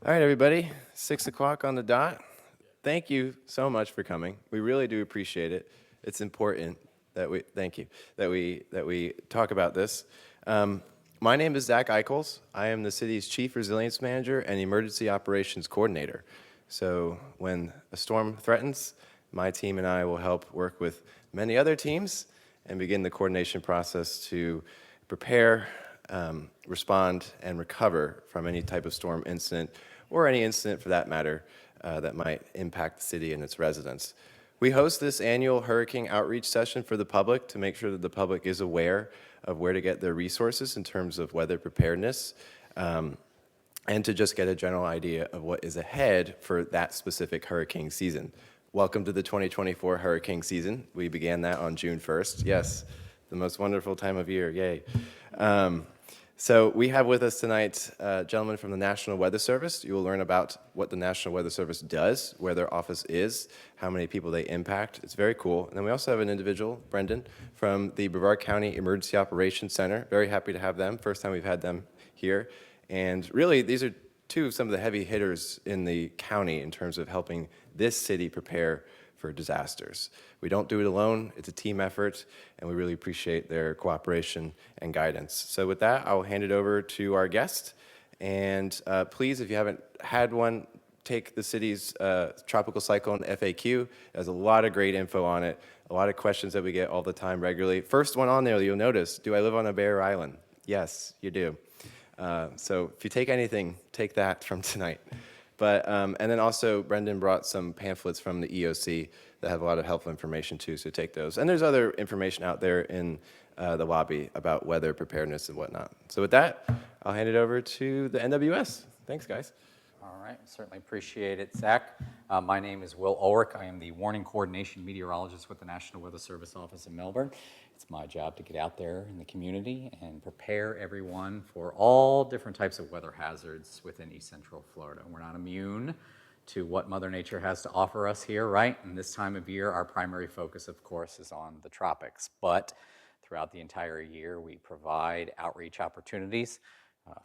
All right, everybody, 6 o'clock on the dot. Thank you so much for coming. We really do appreciate it. It's important that we talk about this. My name is Zach Eichels. I am the city's Chief Resilience Manager and Emergency Operations Coordinator. So when a storm threatens, my team and I will help work with many other teams and begin the coordination process to prepare, respond, and recover from any type of storm incident, or any incident for that matter, that might impact the city and its residents. We host this annual hurricane outreach session for the public to make sure that the public is aware of where to get their resources in terms of weather preparedness, and to just get a general idea of what is ahead for that specific hurricane season. Welcome to the 2024 hurricane season. We began that on June 1st. Yes, the most wonderful time of year, yay. So we have with us tonight a gentleman from the National Weather Service. You will learn about what the National Weather Service does, where their office is, how many people they impact. It's very cool. And then we also have an individual, Brendan, from the Brevard County Emergency Operations Center. Very happy to have them. First time we've had them here. And really, these are two of some of the heavy hitters in the county in terms of helping this city prepare for disasters. We don't do it alone. It's a team effort, and we really appreciate their cooperation and guidance. So with that, I'll hand it over to our guest. And please, if you haven't had one, take the city's tropical cyclone FAQ. There's a lot of great info on it, a lot of questions that we get all the time regularly. First one on there, you'll notice, do I live on a barrier island? Yes, you do. So if you take anything, take that from tonight. But, and then also, Brendan brought some pamphlets from the EOC that have a lot of helpful information too, so take those. And there's other information out there in the lobby about weather preparedness and whatnot. So with that, I'll hand it over to the NWS. Thanks, guys. All right, certainly appreciate it, Zach. My name is Will Ulrich. I am the Warning Coordination Meteorologist with the National Weather Service office in Melbourne. It's my job to get out there in the community and prepare everyone for all different types of weather hazards within East Central Florida. We're not immune to what Mother Nature has to offer us here, right? And this time of year, our primary focus, of course, is on the tropics. But throughout the entire year, we provide outreach opportunities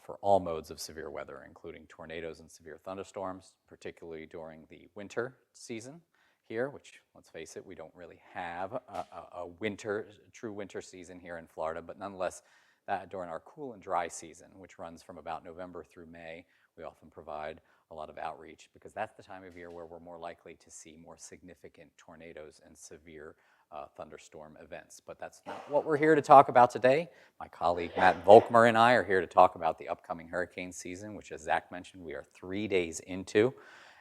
for all modes of severe weather, including tornadoes and severe thunderstorms, particularly during the winter season here, which, let's face it, we don't really have a true winter season here in Florida, but nonetheless, during our cool and dry season, which runs from about November through May, we often provide a lot of outreach because that's the time of year where we're more likely to see more significant tornadoes and severe thunderstorm events. But that's not what we're here to talk about today. My colleague Matt Volkmer and I are here to talk about the upcoming hurricane season, which, as Zach mentioned, we are 3 days into.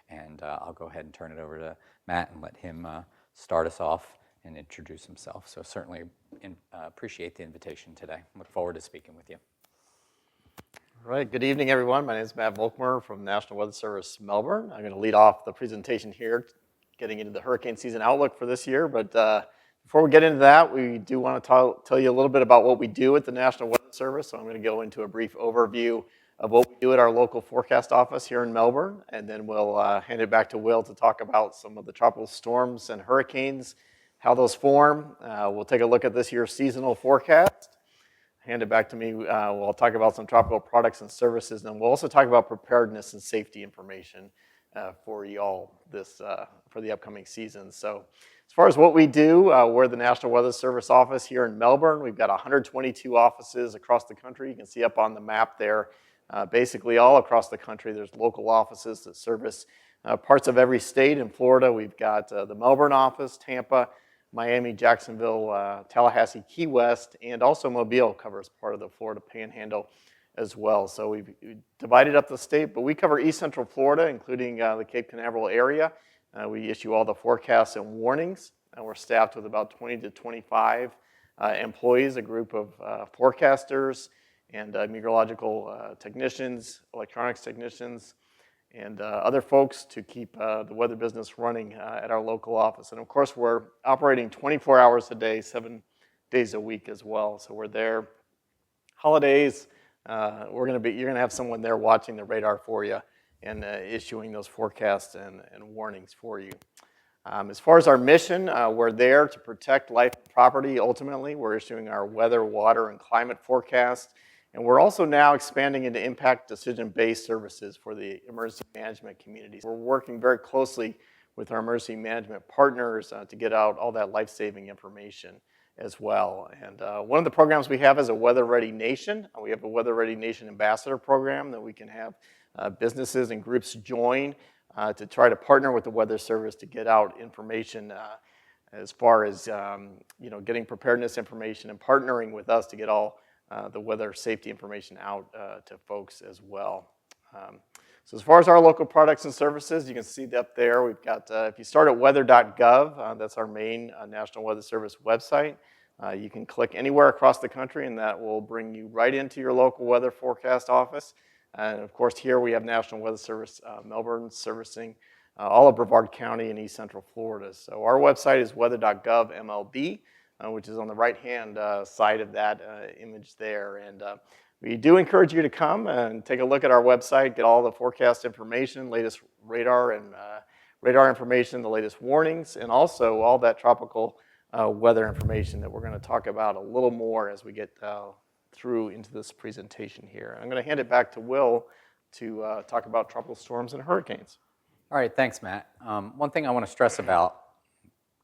And I'll go ahead and turn it over to Matt and let him start us off and introduce himself. So certainly appreciate the invitation today. Look forward to speaking with you. All right, good evening, everyone. My name is Matt Volkmer from National Weather Service Melbourne. I'm going to lead off the presentation here, getting into the hurricane season outlook for this year. But before we get into that, we do want to tell you a little bit about what we do at the National Weather Service. So I'm going to go into a brief overview of what we do at our local forecast office here in Melbourne, and then we'll hand it back to Will to talk about some of the tropical storms and hurricanes, how those form. We'll take a look at this year's seasonal forecast. Hand it back to me. We'll talk about some tropical products and services, and we'll also talk about preparedness and safety information for you all for the upcoming season. So as far as what we do, we're the National Weather Service office here in Melbourne. We've got 122 offices across the country. You can see up on the map there, basically all across the country. There's local offices that service parts of every state. In Florida, we've got the Melbourne office, Tampa, Miami, Jacksonville, Tallahassee, Key West, and also Mobile covers part of the Florida Panhandle as well. So we've divided up the state, but we cover East Central Florida, including the Cape Canaveral area. We issue all the forecasts and warnings, and we're staffed with about 20 to 25 employees, a group of forecasters and meteorological technicians, electronics technicians, and other folks to keep the weather business running at our local office. And of course, we're operating 24 hours a day, 7 days a week as well. So we're there. Holidays, you're gonna have someone there watching the radar for you and issuing those forecasts and warnings for you. As far as our mission, we're there to protect life and property. Ultimately, we're issuing our weather, water, and climate forecast, And we're also now expanding into impact decision-based services for the emergency management communities. We're working very closely with our emergency management partners to get out all that life-saving information as well. And one of the programs we have is a Weather Ready Nation. We have a Weather Ready Nation ambassador program that we can have businesses and groups join to try to partner with the Weather Service to get out information as far as getting preparedness information and partnering with us to get all the weather safety information out to folks as well. So as far as our local products and services, you can see up there, we've got, if you start at weather.gov, that's our main National Weather Service website. You can click anywhere across the country and that will bring you right into your local weather forecast office. And of course here we have National Weather Service Melbourne servicing all of Brevard County and East Central Florida. So our website is weather.gov MLB, which is on the right-hand side of that image there. And we do encourage you to come and take a look at our website, get all the forecast information, latest radar information, the latest warnings, and also all that tropical weather information that we're going to talk about a little more as we get through into this presentation here. I'm going to hand it back to Will to talk about tropical storms and hurricanes. All right, thanks, Matt. One thing I want to stress about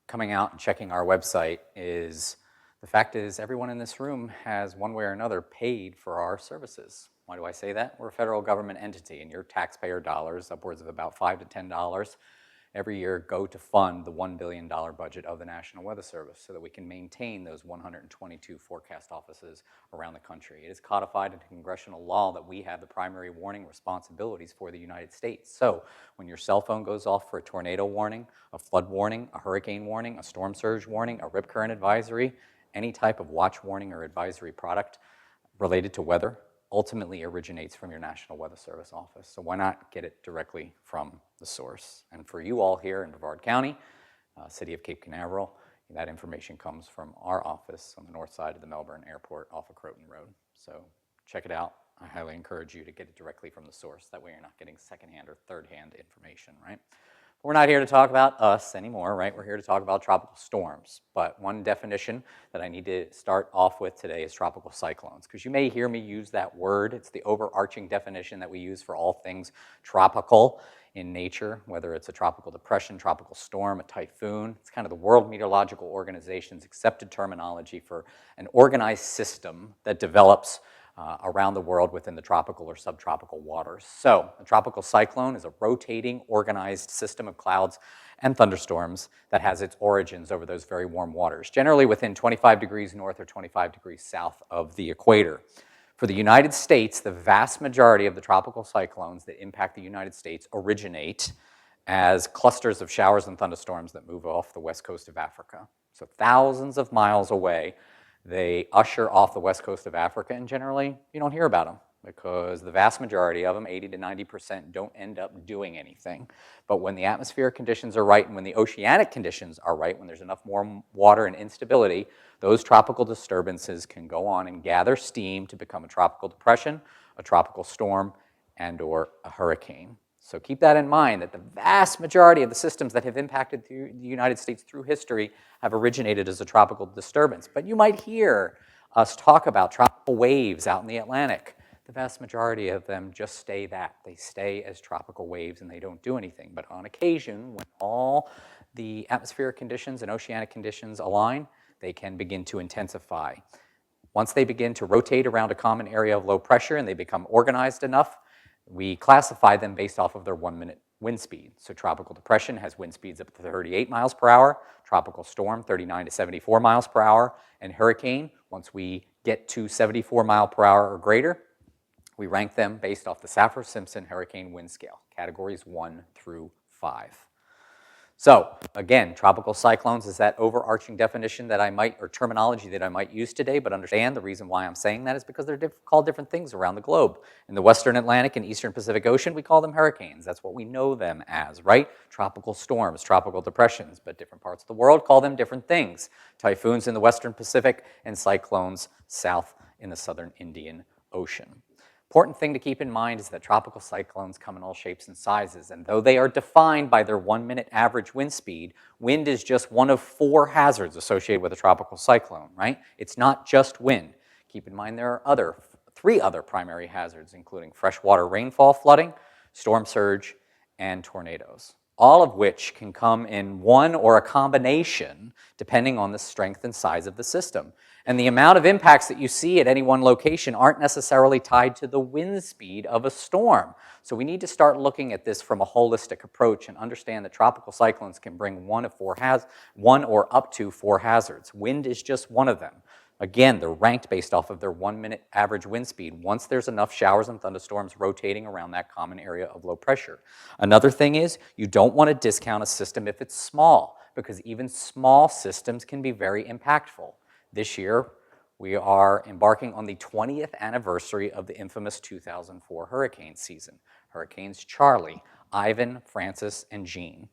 coming out and checking our website is the fact is everyone in this room has one way or another paid for our services. Why do I say that? We're a federal government entity, and your taxpayer dollars, upwards of about $5 to $10 every year, go to fund the $1 billion budget of the National Weather Service so that we can maintain those 122 forecast offices around the country. It is codified into congressional law that we have the primary warning responsibilities for the United States. So when your cell phone goes off for a tornado warning, a flood warning, a hurricane warning, a storm surge warning, a rip current advisory, any type of watch warning or advisory product related to weather ultimately originates from your National Weather Service office. So why not get it directly from the source? And for you all here in Brevard County, city of Cape Canaveral, that information comes from our office on the north side of the Melbourne Airport off of Croton Road. So check it out. I highly encourage you to get it directly from the source. That way you're not getting secondhand or third-hand information, right? We're not here to talk about us anymore, right? We're here to talk about tropical storms. But one definition that I need to start off with today is tropical cyclones, because you may hear me use that word. It's the overarching definition that we use for all things tropical in nature, whether it's a tropical depression, tropical storm, a typhoon. It's kind of the World Meteorological Organization's accepted terminology for an organized system that develops around the world within the tropical or subtropical waters. So a tropical cyclone is a rotating, organized system of clouds and thunderstorms that has its origins over those very warm waters, generally within 25 degrees north or 25 degrees south of the equator. For the United States, the vast majority of the tropical cyclones that impact the United States originate as clusters of showers and thunderstorms that move off the west coast of Africa. So thousands of miles away, they usher off the west coast of Africa, and generally you don't hear about them because the vast majority of them, 80 to 90%, don't end up doing anything. But when the atmospheric conditions are right and when the oceanic conditions are right, when there's enough warm water and instability, those tropical disturbances can go on and gather steam to become a tropical depression, a tropical storm, and or a hurricane. So keep that in mind, that the vast majority of the systems that have impacted the United States through history have originated as a tropical disturbance. But you might hear us talk about tropical waves out in the Atlantic. The vast majority of them just stay that. They stay as tropical waves and they don't do anything. But on occasion, when all the atmospheric conditions and oceanic conditions align, they can begin to intensify. Once they begin to rotate around a common area of low pressure and they become organized enough, we classify them based off of their 1-minute wind speed. So tropical depression has wind speeds up to 38 miles per hour, tropical storm 39 to 74 miles per hour, and hurricane, once we get to 74 mile per hour or greater, we rank them based off the Saffir-Simpson hurricane wind scale, categories 1 through 5. So again, tropical cyclones is that overarching definition that I might, or terminology that I might use today, but understand the reason why I'm saying that is because they're called different things around the globe. In the Western Atlantic and Eastern Pacific Ocean, we call them hurricanes. That's what we know them as, right? Tropical storms, tropical depressions, but different parts of the world call them different things. Typhoons in the Western Pacific and cyclones south in the Southern Indian Ocean. Important thing to keep in mind is that tropical cyclones come in all shapes and sizes, and though they are defined by their 1-minute average wind speed, wind is just one of 4 hazards associated with a tropical cyclone, right? It's not just wind. Keep in mind there are other 3 other primary hazards, including freshwater rainfall flooding, storm surge, and tornadoes, all of which can come in one or a combination depending on the strength and size of the system. And the amount of impacts that you see at any one location aren't necessarily tied to the wind speed of a storm. So we need to start looking at this from a holistic approach and understand that tropical cyclones can bring one or up to 4 hazards. Wind is just one of them. Again, they're ranked based off of their 1-minute average wind speed once there's enough showers and thunderstorms rotating around that common area of low pressure. Another thing is you don't want to discount a system if it's small, because even small systems can be very impactful. This year, we are embarking on the 20th anniversary of the infamous 2004 hurricane season. Hurricanes Charlie, Ivan, Francis, and Jean.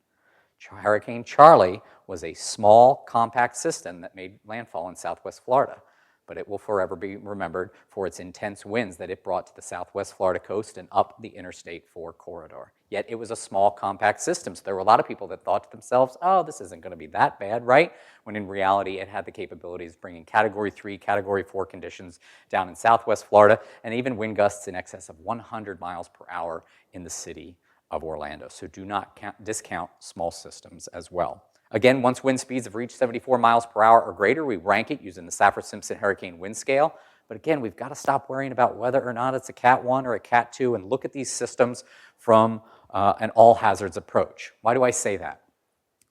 Hurricane Charlie was a small, compact system that made landfall in southwest Florida, but it will forever be remembered for its intense winds that it brought to the southwest Florida coast and up the Interstate 4 corridor. Yet it was a small, compact system, so there were a lot of people that thought to themselves, oh, this isn't going to be that bad, right? When in reality, it had the capabilities of bringing Category 3, Category 4 conditions down in southwest Florida, and even wind gusts in excess of 100 miles per hour in the city of Orlando. So do not discount small systems as well. Again, once wind speeds have reached 74 miles per hour or greater, we rank it using the Saffir-Simpson Hurricane Wind Scale. But again, we've got to stop worrying about whether or not it's a Cat 1 or a Cat 2 and look at these systems from an all hazards approach. Why do I say that?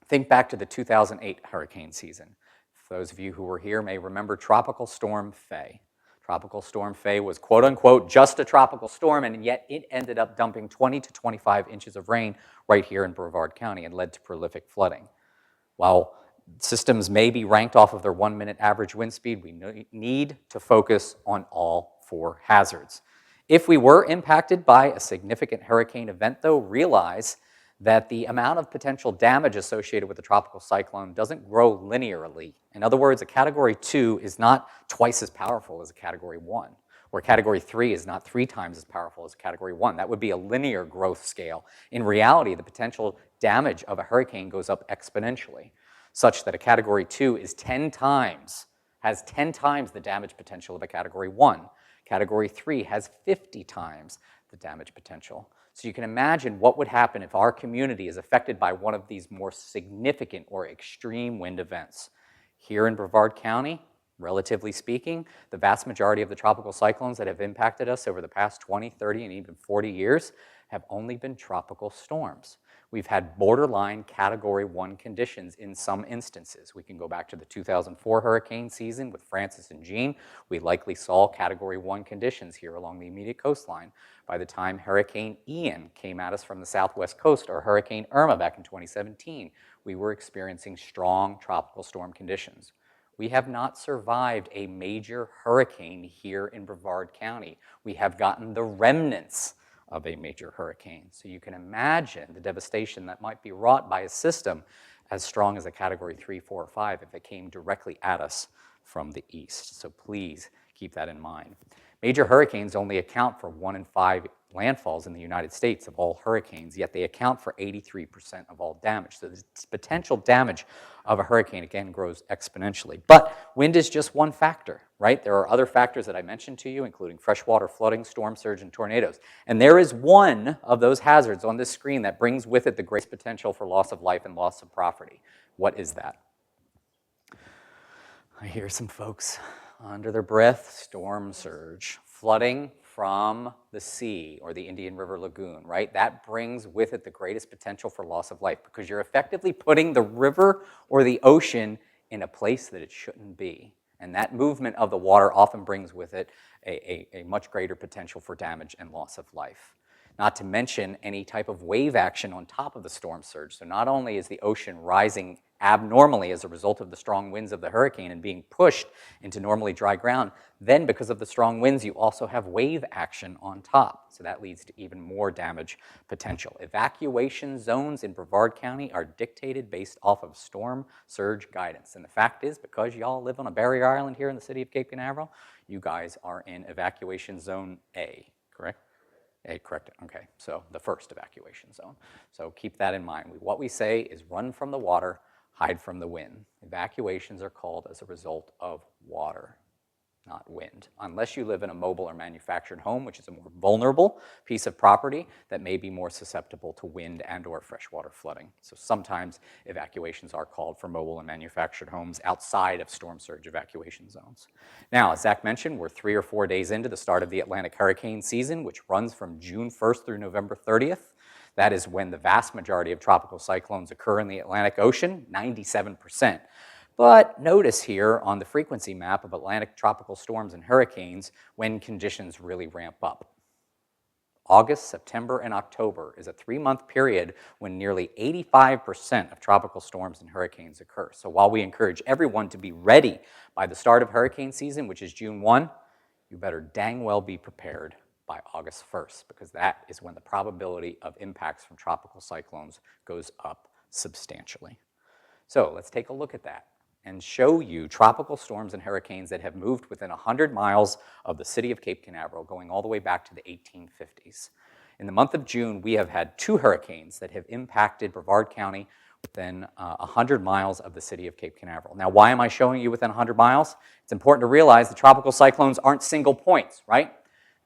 Think back to the 2008 hurricane season. For those of you who were here may remember Tropical Storm Faye. Tropical Storm Faye was quote unquote just a tropical storm, and yet it ended up dumping 20 to 25 inches of rain right here in Brevard County and led to prolific flooding. While systems may be ranked off of their 1-minute average wind speed, we need to focus on all 4 hazards. If we were impacted by a significant hurricane event, though, realize that the amount of potential damage associated with a tropical cyclone doesn't grow linearly. In other words, a Category 2 is not twice as powerful as a Category 1, or Category 3 is not 3 times as powerful as a Category 1. That would be a linear growth scale. In reality, the potential damage of a hurricane goes up exponentially, such that a Category 2 is has 10 times the damage potential of a Category 1. Category 3 has 50 times the damage potential. So you can imagine what would happen if our community is affected by one of these more significant or extreme wind events. Here in Brevard County, relatively speaking, the vast majority of the tropical cyclones that have impacted us over the past 20, 30, and even 40 years have only been tropical storms. We've had borderline Category 1 conditions in some instances. We can go back to the 2004 hurricane season with Francis and Jean. We likely saw Category 1 conditions here along the immediate coastline. By the time Hurricane Ian came at us from the southwest coast, or Hurricane Irma back in 2017, we were experiencing strong tropical storm conditions. We have not survived a major hurricane here in Brevard County. We have gotten the remnants of a major hurricane. So you can imagine the devastation that might be wrought by a system as strong as a Category 3, 4, or 5 if it came directly at us from the east. So please keep that in mind. Major hurricanes only account for 1 in 5 landfalls in the United States of all hurricanes, yet they account for 83% of all damage. So the potential damage of a hurricane, again, grows exponentially. But wind is just one factor, right? There are other factors that I mentioned to you, including freshwater flooding, storm surge, and tornadoes. And there is one of those hazards on this screen that brings with it the greatest potential for loss of life and loss of property. What is that? I hear some folks under their breath: storm surge, flooding from the sea or the Indian River Lagoon, right? That brings with it the greatest potential for loss of life because you're effectively putting the river or the ocean in a place that it shouldn't be. And that movement of the water often brings with it a much greater potential for damage and loss of life. Not to mention any type of wave action on top of the storm surge. So not only is the ocean rising abnormally as a result of the strong winds of the hurricane and being pushed into normally dry ground, then because of the strong winds, you also have wave action on top. So that leads to even more damage potential. Evacuation zones in Brevard County are dictated based off of storm surge guidance. And the fact is, because y'all live on a barrier island here in the city of Cape Canaveral, you guys are in evacuation zone A, correct? Correct. Okay, so the first evacuation zone. So keep that in mind. What we say is run from the water, hide from the wind. Evacuations are called as a result of water, not wind, unless you live in a mobile or manufactured home, which is a more vulnerable piece of property that may be more susceptible to wind and or freshwater flooding. So sometimes evacuations are called for mobile and manufactured homes outside of storm surge evacuation zones. Now, as Zach mentioned, we're 3 or 4 days into the start of the Atlantic hurricane season, which runs from June 1st through November 30th. That is when the vast majority of tropical cyclones occur in the Atlantic Ocean, 97%. But notice here on the frequency map of Atlantic tropical storms and hurricanes when conditions really ramp up. August, September, and October is a 3-month period when nearly 85% of tropical storms and hurricanes occur. So while we encourage everyone to be ready by the start of hurricane season, which is June 1, you better dang well be prepared by August 1st, because that is when the probability of impacts from tropical cyclones goes up substantially. So let's take a look at that and show you tropical storms and hurricanes that have moved within 100 miles of the city of Cape Canaveral, going all the way back to the 1850s. In the month of June, we have had 2 hurricanes that have impacted Brevard County within 100 miles of the city of Cape Canaveral. Now, why am I showing you within 100 miles? It's important to realize that tropical cyclones aren't single points, right?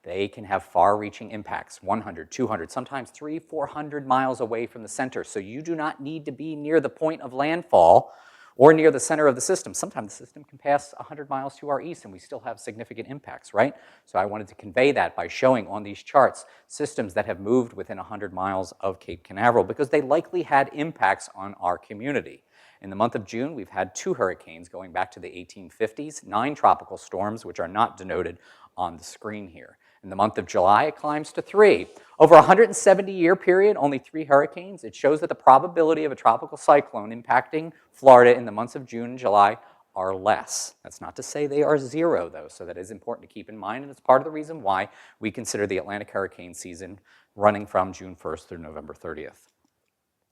They can have far-reaching impacts, 100, 200, sometimes 300, 400 miles away from the center. So you do not need to be near the point of landfall or near the center of the system. Sometimes the system can pass 100 miles to our east and we still have significant impacts, right? So I wanted to convey that by showing on these charts systems that have moved within 100 miles of Cape Canaveral because they likely had impacts on our community. In the month of June, we've had 2 hurricanes going back to the 1850s, 9 tropical storms, which are not denoted on the screen here. In the month of July, it climbs to 3. Over a 170-year period, only 3 hurricanes. It shows that the probability of a tropical cyclone impacting Florida in the months of June and July are less. That's not to say they are 0, though, so that is important to keep in mind, and it's part of the reason why we consider the Atlantic hurricane season running from June 1st through November 30th.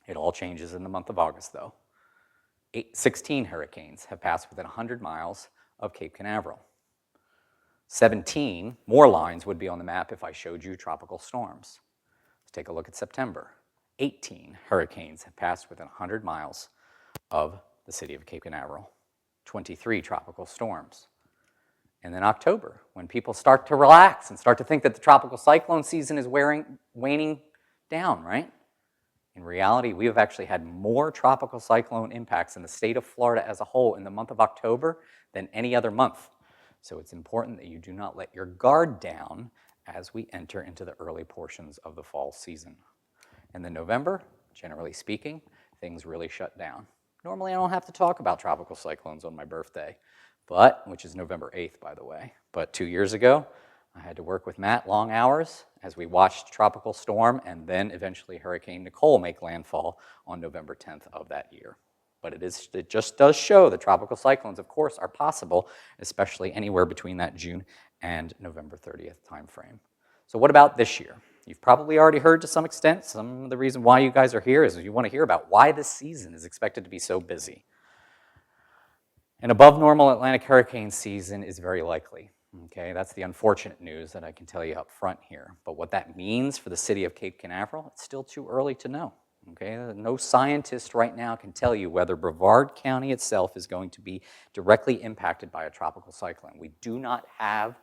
It all changes in the month of August, though. 16 hurricanes have passed within 100 miles of Cape Canaveral. 17 more lines would be on the map if I showed you tropical storms. Let's take a look at September. 18 hurricanes have passed within 100 miles of the city of Cape Canaveral. 23 tropical storms. And then October, when people start to relax and start to think that the tropical cyclone season is waning down, right? In reality, we have actually had more tropical cyclone impacts in the state of Florida as a whole in the month of October than any other month. So it's important that you do not let your guard down as we enter into the early portions of the fall season. And then November, generally speaking, things really shut down. Normally I don't have to talk about tropical cyclones on my birthday, which is November 8th, by the way. But 2 years ago, I had to work with Matt long hours as we watched Tropical Storm and then eventually Hurricane Nicole make landfall on November 10th of that year. But it just does show that tropical cyclones, of course, are possible, especially anywhere between that June and November 30th timeframe. So what about this year? You've probably already heard to some extent. Some of the reason why you guys are here is you want to hear about why this season is expected to be so busy. An above normal Atlantic hurricane season is very likely. Okay, that's the unfortunate news that I can tell you up front here. But what that means for the city of Cape Canaveral, it's still too early to know. Okay, no scientist right now can tell you whether Brevard County itself is going to be directly impacted by a tropical cyclone. We do not have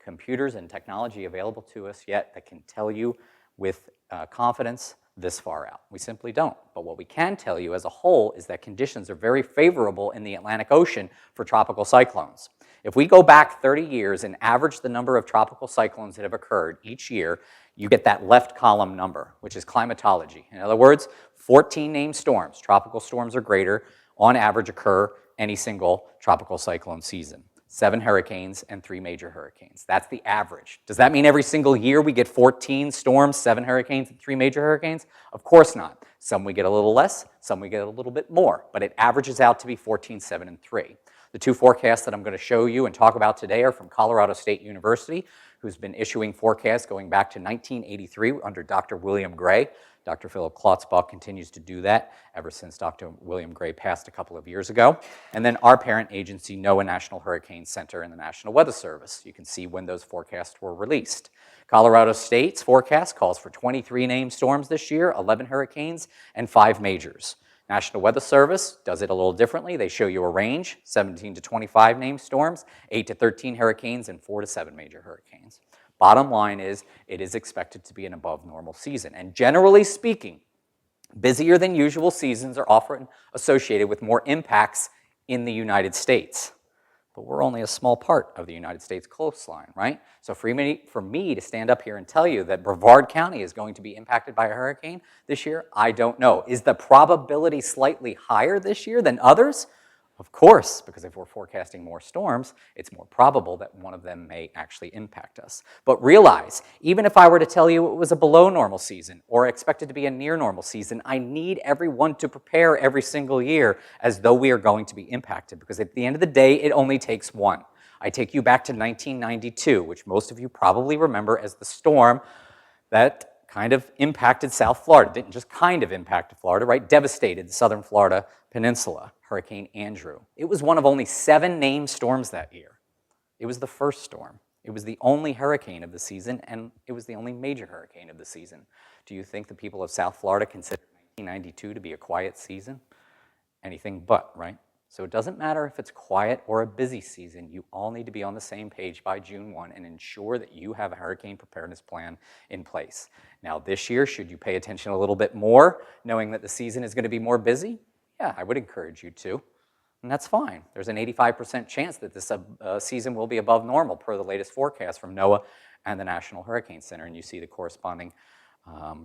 computers and technology available to us yet that can tell you with confidence this far out. We simply don't. But what we can tell you as a whole is that conditions are very favorable in the Atlantic Ocean for tropical cyclones. If we go back 30 years and average the number of tropical cyclones that have occurred each year, you get that left column number, which is climatology. In other words, 14 named storms, tropical storms or greater, on average occur any single tropical cyclone season. 7 hurricanes and 3 major hurricanes. That's the average. Does that mean every single year we get 14 storms, 7 hurricanes, and 3 major hurricanes? Of course not. Some we get a little less, some we get a little bit more, but it averages out to be 14, 7, and 3. The 2 forecasts that I'm going to show you and talk about today are from Colorado State University, who's been issuing forecasts going back to 1983 under Dr. William Gray. Dr. Philip Klotzbach continues to do that ever since Dr. William Gray passed a couple of years ago. And then our parent agency, NOAA National Hurricane Center and the National Weather Service. You can see when those forecasts were released. Colorado State's forecast calls for 23 named storms this year, 11 hurricanes, and 5 majors. National Weather Service does it a little differently. They show you a range, 17 to 25 named storms, 8 to 13 hurricanes, and 4 to 7 major hurricanes. Bottom line is, it is expected to be an above normal season. And generally speaking, busier than usual seasons are often associated with more impacts in the United States. But we're only a small part of the United States coastline, right? So for me to stand up here and tell you that Brevard County is going to be impacted by a hurricane this year, I don't know. Is the probability slightly higher this year than others? Of course, because if we're forecasting more storms, it's more probable that one of them may actually impact us. But realize, even if I were to tell you it was a below normal season or expected to be a near normal season, I need everyone to prepare every single year as though we are going to be impacted, because at the end of the day, it only takes one. I take you back to 1992, which most of you probably remember as the storm that kind of impacted South Florida. Didn't just kind of impact Florida, right? Devastated the southern Florida peninsula, Hurricane Andrew. It was one of only 7 named storms that year. It was the first storm. It was the only hurricane of the season, and it was the only major hurricane of the season. Do you think the people of South Florida consider 1992 to be a quiet season? Anything but, right? So it doesn't matter if it's quiet or a busy season, you all need to be on the same page by June 1 and ensure that you have a hurricane preparedness plan in place. Now this year, should you pay attention a little bit more, knowing that the season is going to be more busy? Yeah, I would encourage you to, and that's fine. There's an 85% chance that this season will be above normal per the latest forecast from NOAA and the National Hurricane Center, and you see the corresponding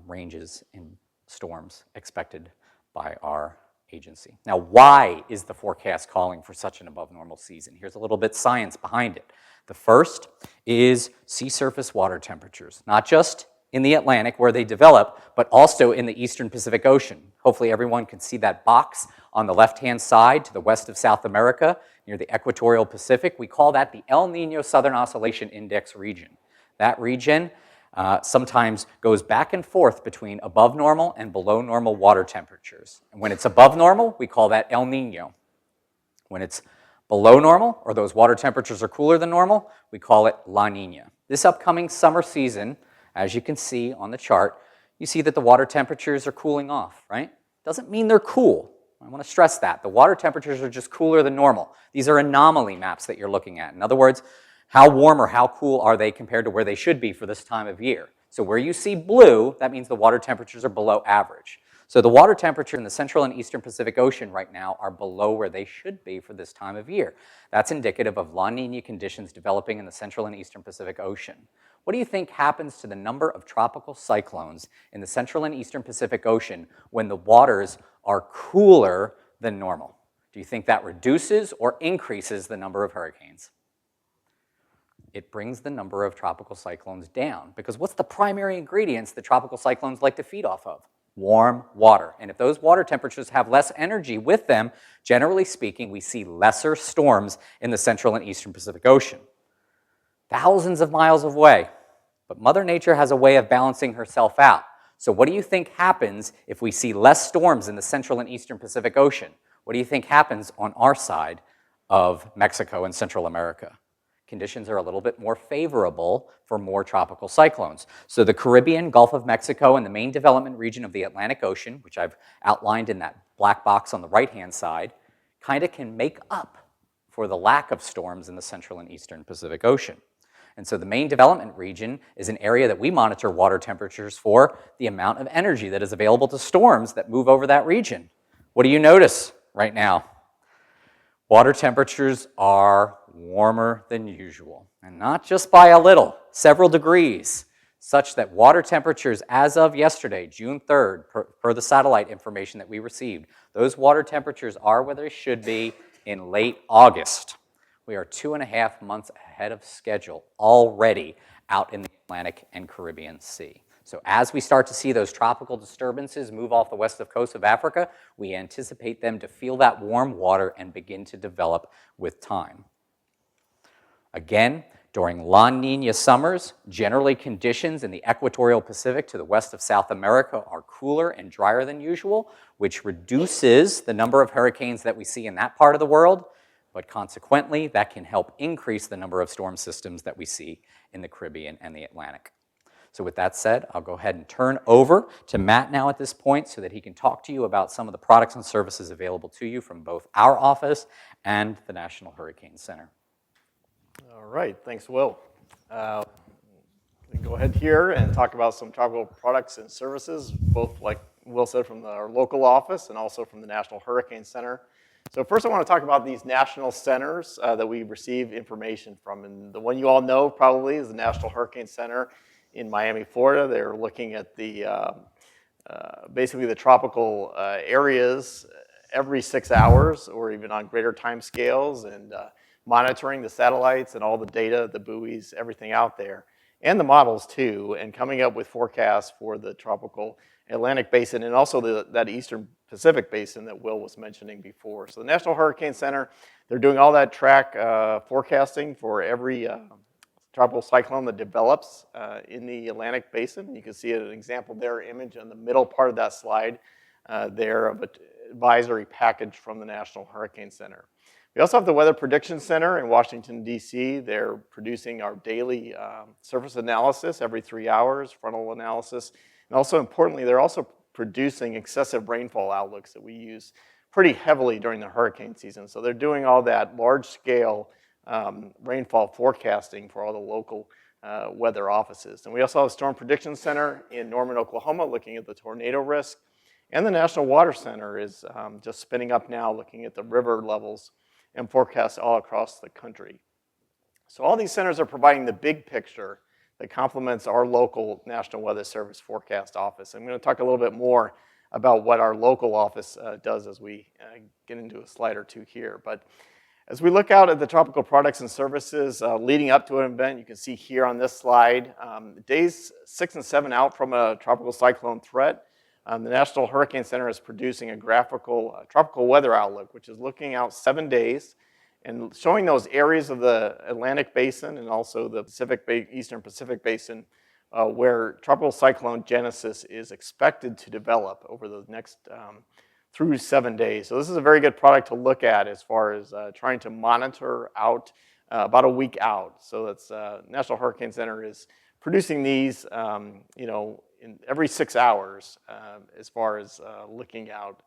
ranges in storms expected by our agency. Now, why is the forecast calling for such an above normal season? Here's a little bit science behind it. The first is sea surface water temperatures, not just in the Atlantic where they develop, but also in the Eastern Pacific Ocean. Hopefully everyone can see that box on the left-hand side to the west of South America near the equatorial Pacific. We call that the El Niño Southern Oscillation Index region. That region sometimes goes back and forth between above normal and below normal water temperatures. And when it's above normal, we call that El Niño. When it's below normal, or those water temperatures are cooler than normal, we call it La Niña. This upcoming summer season, as you can see on the chart, you see that the water temperatures are cooling off, right? Doesn't mean they're cool. I want to stress that. The water temperatures are just cooler than normal. These are anomaly maps that you're looking at. In other words, how warm or how cool are they compared to where they should be for this time of year? So where you see blue, that means the water temperatures are below average. So the water temperature in the Central and Eastern Pacific Ocean right now are below where they should be for this time of year. That's indicative of La Niña conditions developing in the Central and Eastern Pacific Ocean. What do you think happens to the number of tropical cyclones in the Central and Eastern Pacific Ocean when the waters are cooler than normal? Do you think that reduces or increases the number of hurricanes? It brings the number of tropical cyclones down, because what's the primary ingredients that tropical cyclones like to feed off of? Warm water. And if those water temperatures have less energy with them, generally speaking, we see lesser storms in the Central and Eastern Pacific Ocean. Thousands of miles away. But Mother Nature has a way of balancing herself out. So what do you think happens if we see less storms in the Central and Eastern Pacific Ocean? What do you think happens on our side of Mexico and Central America? Conditions are a little bit more favorable for more tropical cyclones. So the Caribbean, Gulf of Mexico, and the main development region of the Atlantic Ocean, which I've outlined in that black box on the right-hand side, kind of can make up for the lack of storms in the Central and Eastern Pacific Ocean. And so the main development region is an area that we monitor water temperatures for the amount of energy that is available to storms that move over that region. What do you notice right now? Water temperatures are warmer than usual, and not just by a little, several degrees, such that water temperatures as of yesterday, June 3rd, per the satellite information that we received, those water temperatures are where they should be in late August. We are 2.5 months ahead of schedule already out in the Atlantic and Caribbean Sea. So as we start to see those tropical disturbances move off the west coast of Africa, we anticipate them to feel that warm water and begin to develop with time. Again, during La Niña summers, generally conditions in the equatorial Pacific to the west of South America are cooler and drier than usual, which reduces the number of hurricanes that we see in that part of the world, but consequently, that can help increase the number of storm systems that we see in the Caribbean and the Atlantic. So with that said, I'll go ahead and turn over to Matt now at this point so that he can talk to you about some of the products and services available to you from both our office and the National Hurricane Center. All right, thanks, Will. We can go ahead here and talk about some tropical products and services, both like Will said from our local office and also from the National Hurricane Center. So first I want to talk about these national centers that we receive information from. And the one you all know probably is the National Hurricane Center in Miami, Florida. They're looking at the basically the tropical areas every 6 hours or even on greater time scales, and monitoring the satellites and all the data, the buoys, everything out there, and the models too, and coming up with forecasts for the tropical Atlantic Basin and also that Eastern Pacific Basin that Will was mentioning before. So the National Hurricane Center, they're doing all that track forecasting for every tropical cyclone that develops in the Atlantic Basin. You can see an example there, image on the middle part of that slide there of an advisory package from the National Hurricane Center. We also have the Weather Prediction Center in Washington, D.C. They're producing our daily surface analysis every 3 hours, frontal analysis. And also importantly, they're also producing excessive rainfall outlooks that we use pretty heavily during the hurricane season. So they're doing all that large-scale rainfall forecasting for all the local weather offices. And we also have a Storm Prediction Center in Norman, Oklahoma, looking at the tornado risk. And the National Water Center is just spinning up now, looking at the river levels and forecasts all across the country. So all these centers are providing the big picture that complements our local National Weather Service forecast office. I'm going to talk a little bit more about what our local office does as we get into a slide or two here. But as we look out at the tropical products and services leading up to an event, you can see here on this slide, days 6 and 7 out from a tropical cyclone threat, the National Hurricane Center is producing a graphical tropical weather outlook, which is looking out 7 days and showing those areas of the Atlantic Basin and also the Eastern Pacific Basin where tropical cyclone genesis is expected to develop over the next through 7 days. So this is a very good product to look at as far as trying to monitor out about a week out. So that's National Hurricane Center is producing these, in every 6 hours as far as looking out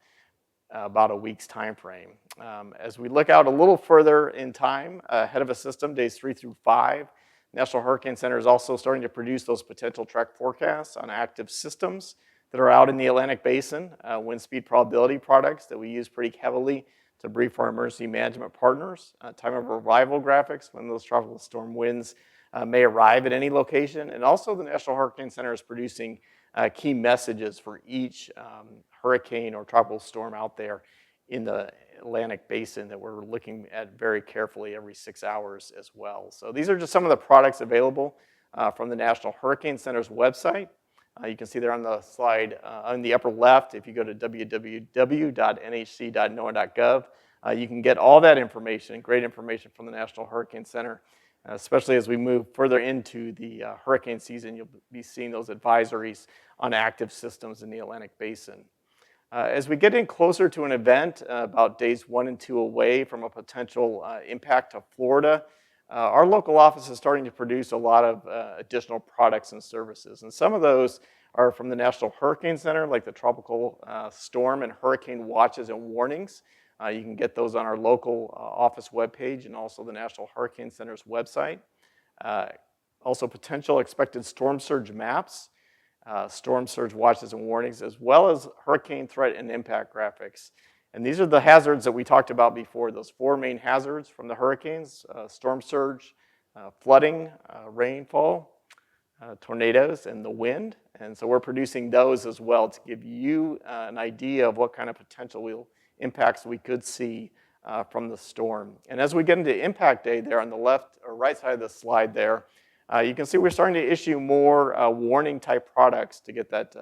about a week's time frame. As we look out a little further in time ahead of a system, days 3 through 5, National Hurricane Center is also starting to produce those potential track forecasts on active systems that are out in the Atlantic Basin, wind speed probability products that we use pretty heavily to brief our emergency management partners, time of arrival graphics when those tropical storm winds may arrive at any location. And also the National Hurricane Center is producing key messages for each hurricane or tropical storm out there in the Atlantic Basin that we're looking at very carefully every 6 hours as well. So these are just some of the products available from the National Hurricane Center's website. You can see there on the slide on the upper left, if you go to www.nhc.noaa.gov, you can get all that information, great information from the National Hurricane Center. Especially as we move further into the hurricane season, you'll be seeing those advisories on active systems in the Atlantic Basin. As we get in closer to an event, about days 1 and 2 away from a potential impact to Florida, our local office is starting to produce a lot of additional products and services. And some of those are from the National Hurricane Center, like the tropical storm and hurricane watches and warnings. You can get those on our local office webpage and also the National Hurricane Center's website. Also potential expected storm surge maps, storm surge watches and warnings, as well as hurricane threat and impact graphics. And these are the hazards that we talked about before, those 4 main hazards from the hurricanes, storm surge, flooding, rainfall, tornadoes, and the wind. And so we're producing those as well to give you an idea of what kind of potential impacts we could see from the storm. And as we get into Impact Day there on the left or right side of the slide there, you can see we're starting to issue more warning type products to get that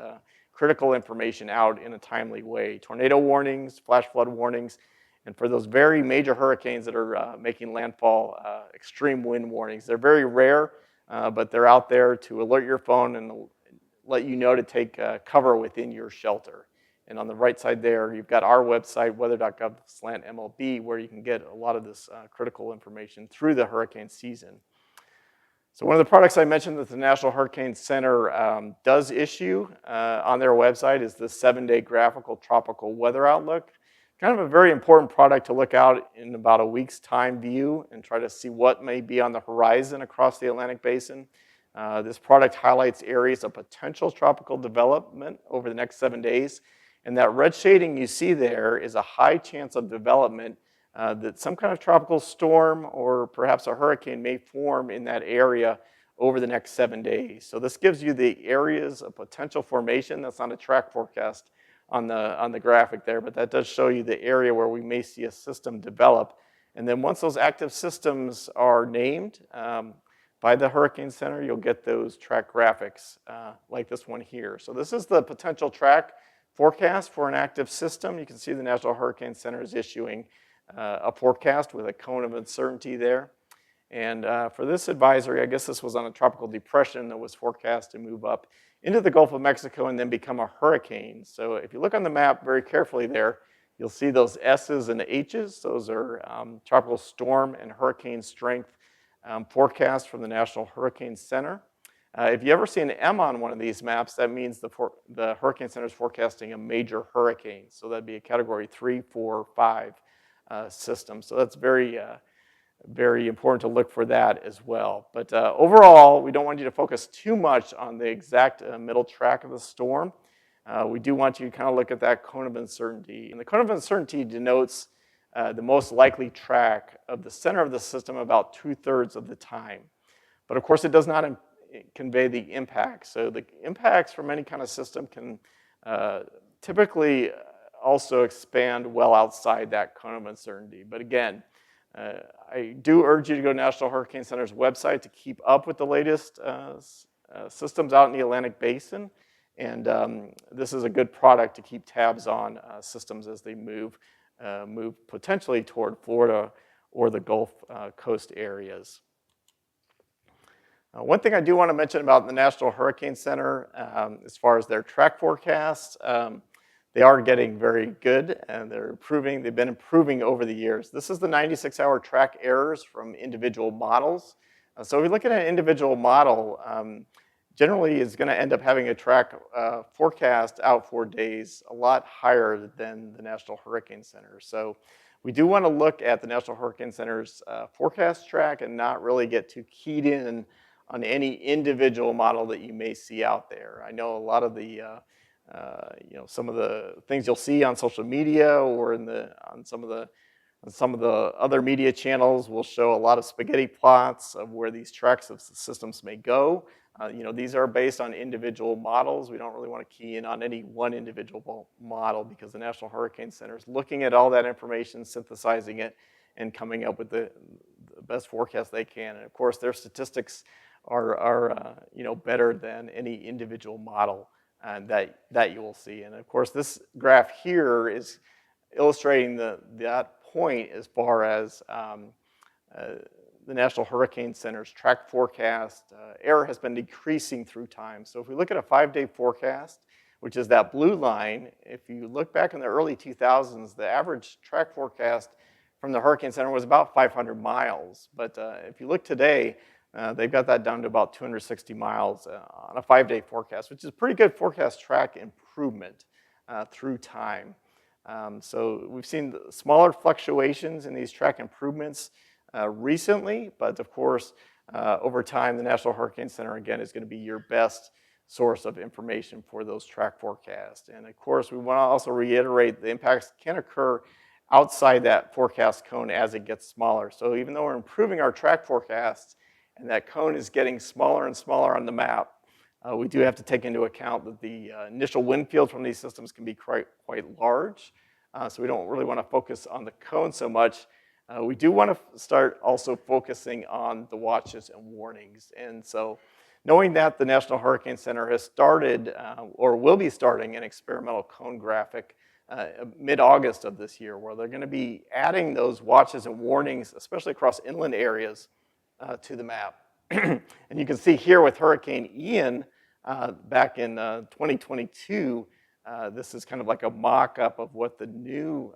critical information out in a timely way. Tornado warnings, flash flood warnings, and for those very major hurricanes that are making landfall, extreme wind warnings. They're very rare, but they're out there to alert your phone and let you know to take cover within your shelter. And on the right side there, you've got our website, weather.gov/MLB, where you can get a lot of this critical information through the hurricane season. So one of the products I mentioned that the National Hurricane Center does issue on their website is the 7-day graphical tropical weather outlook. Kind of a very important product to look out in about a week's time view and try to see what may be on the horizon across the Atlantic Basin. This product highlights areas of potential tropical development over the next 7 days. And that red shading you see there is a high chance of development that some kind of tropical storm or perhaps a hurricane may form in that area over the next 7 days. So this gives you the areas of potential formation. That's not a track forecast on the graphic there, but that does show you the area where we may see a system develop. And then once those active systems are named by the Hurricane Center, you'll get those track graphics like this one here. So this is the potential track forecast for an active system. You can see the National Hurricane Center is issuing a forecast with a cone of uncertainty there. And for this advisory, I guess this was on a tropical depression that was forecast to move up into the Gulf of Mexico and then become a hurricane. So if you look on the map very carefully there, you'll see those S's and H's. Those are tropical storm and hurricane strength forecasts from the National Hurricane Center. If you ever see an M on one of these maps, that means the Hurricane Center is forecasting a major hurricane. So that'd be a category 3, 4, 5 system. So that's very important to look for that as well. But overall, we don't want you to focus too much on the exact middle track of the storm. We do want you to kind of look at that cone of uncertainty. And the cone of uncertainty denotes the most likely track of the center of the system about 2/3 of the time. But of course, it does not convey the impact. So the impacts from any kind of system can typically also expand well outside that cone of uncertainty. But again, I do urge you to go to National Hurricane Center's website to keep up with the latest systems out in the Atlantic Basin. And this is a good product to keep tabs on systems as they move potentially toward Florida or the Gulf Coast areas. One thing I do want to mention about the National Hurricane Center, as far as their track forecasts, they are getting very good and they've been improving over the years. This is the 96-hour track errors from individual models. So if you look at an individual model, generally is going to end up having a track forecast out 4 days a lot higher than the National Hurricane Center. So we do want to look at the National Hurricane Center's forecast track and not really get too keyed in on any individual model that you may see out there. I know a lot of the some of the things you'll see on social media or on some of the other media channels will show a lot of spaghetti plots of where these tracks of systems may go. These are based on individual models. We don't really want to key in on any one individual model because the National Hurricane Center is looking at all that information, synthesizing it, and coming up with the best forecast they can. And of course, their statistics are better than any individual model that you will see. And of course, this graph here is illustrating that point as far as the National Hurricane Center's track forecast. Error has been decreasing through time. So if we look at a 5-day forecast, which is that blue line, if you look back in the early 2000s, the average track forecast from the Hurricane Center was about 500 miles. But if you look today, they've got that down to about 260 miles on a 5-day forecast, which is a pretty good forecast track improvement through time. So we've seen smaller fluctuations in these track improvements recently, but of course, over time, the National Hurricane Center, again, is going to be your best source of information for those track forecasts. And of course, we want to also reiterate the impacts can occur outside that forecast cone as it gets smaller. So even though we're improving our track forecasts, and that cone is getting smaller and smaller on the map, we do have to take into account that the initial wind field from these systems can be quite large. So we don't really want to focus on the cone so much. We do want to start also focusing on the watches and warnings. And so knowing that the National Hurricane Center has started or will be starting an experimental cone graphic mid-August of this year, where they're going to be adding those watches and warnings, especially across inland areas, to the map. And you can see here with Hurricane Ian back in 2022, this is kind of like a mock-up of what the new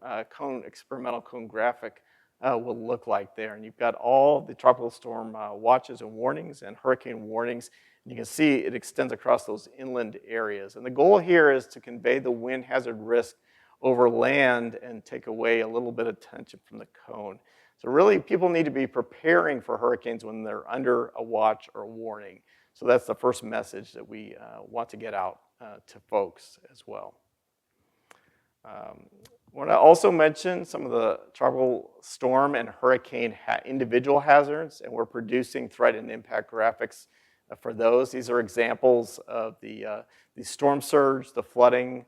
experimental cone graphic will look like there. And you've got all the tropical storm watches and warnings and hurricane warnings. And you can see it extends across those inland areas. And the goal here is to convey the wind hazard risk over land and take away a little bit of tension from the cone. So really, people need to be preparing for hurricanes when they're under a watch or a warning. So that's the first message that we want to get out to folks as well. I want to also mention some of the tropical storm and hurricane individual hazards, and we're producing threat and impact graphics for those. These are examples of the storm surge, the flooding,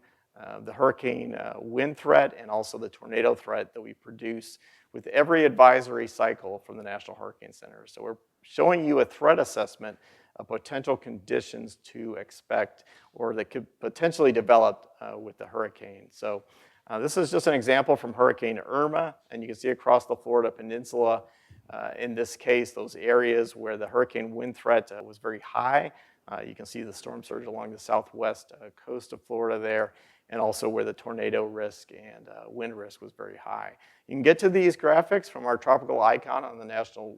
the hurricane wind threat, and also the tornado threat that we produce with every advisory cycle from the National Hurricane Center. So we're showing you a threat assessment of potential conditions to expect or that could potentially develop with the hurricane. So this is just an example from Hurricane Irma, and you can see across the Florida Peninsula, in this case, those areas where the hurricane wind threat was very high. You can see the storm surge along the southwest coast of Florida there, and also where the tornado risk and wind risk was very high. You can get to these graphics from our tropical icon on the National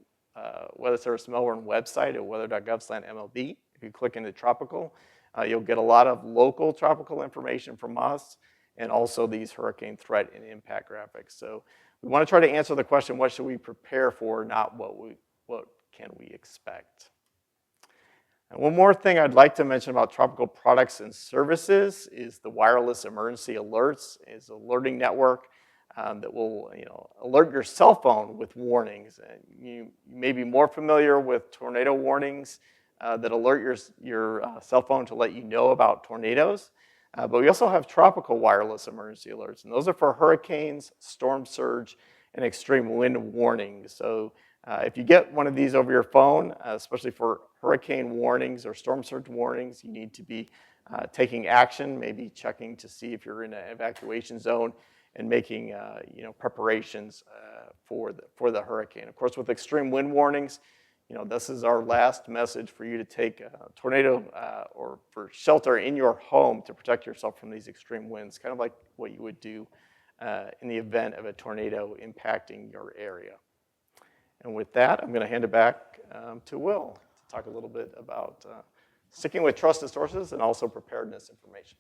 Weather Service Melbourne website at weather.gov/MLB. If you click into tropical, you'll get a lot of local tropical information from us and also these hurricane threat and impact graphics. So we want to try to answer the question, what should we prepare for, not what can we expect. And one more thing I'd like to mention about tropical products and services is the wireless emergency alerts. It's an alerting network that will alert your cell phone with warnings. And you may be more familiar with tornado warnings that alert your cell phone to let you know about tornadoes. But we also have tropical wireless emergency alerts, and those are for hurricanes, storm surge, and extreme wind warnings. So if you get one of these over your phone, especially for hurricane warnings or storm surge warnings, you need to be taking action, maybe checking to see if you're in an evacuation zone and making preparations for the hurricane. Of course, with extreme wind warnings, this is our last message for you to take a tornado or for shelter in your home to protect yourself from these extreme winds, kind of like what you would do in the event of a tornado impacting your area. And with that, I'm going to hand it back to Will to talk a little bit about sticking with trusted sources and also preparedness information.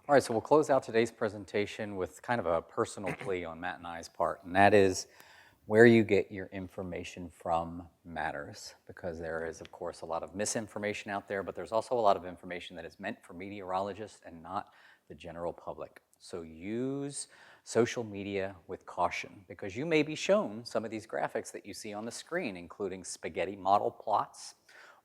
All right, so we'll close out today's presentation with kind of a personal plea on Matt and I's part, and that is where you get your information from matters, because there is, of course, a lot of misinformation out there, but there's also a lot of information that is meant for meteorologists and not the general public. So use social media with caution, because you may be shown some of these graphics that you see on the screen, including spaghetti model plots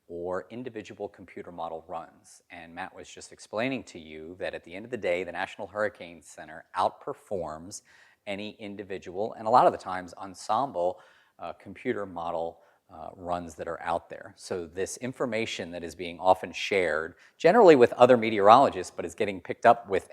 or individual computer model runs. And Matt was just explaining to you that at the end of the day, the National Hurricane Center outperforms any individual, and a lot of the times ensemble computer model runs that are out there. So this information that is being often shared, generally with other meteorologists, but is getting picked up with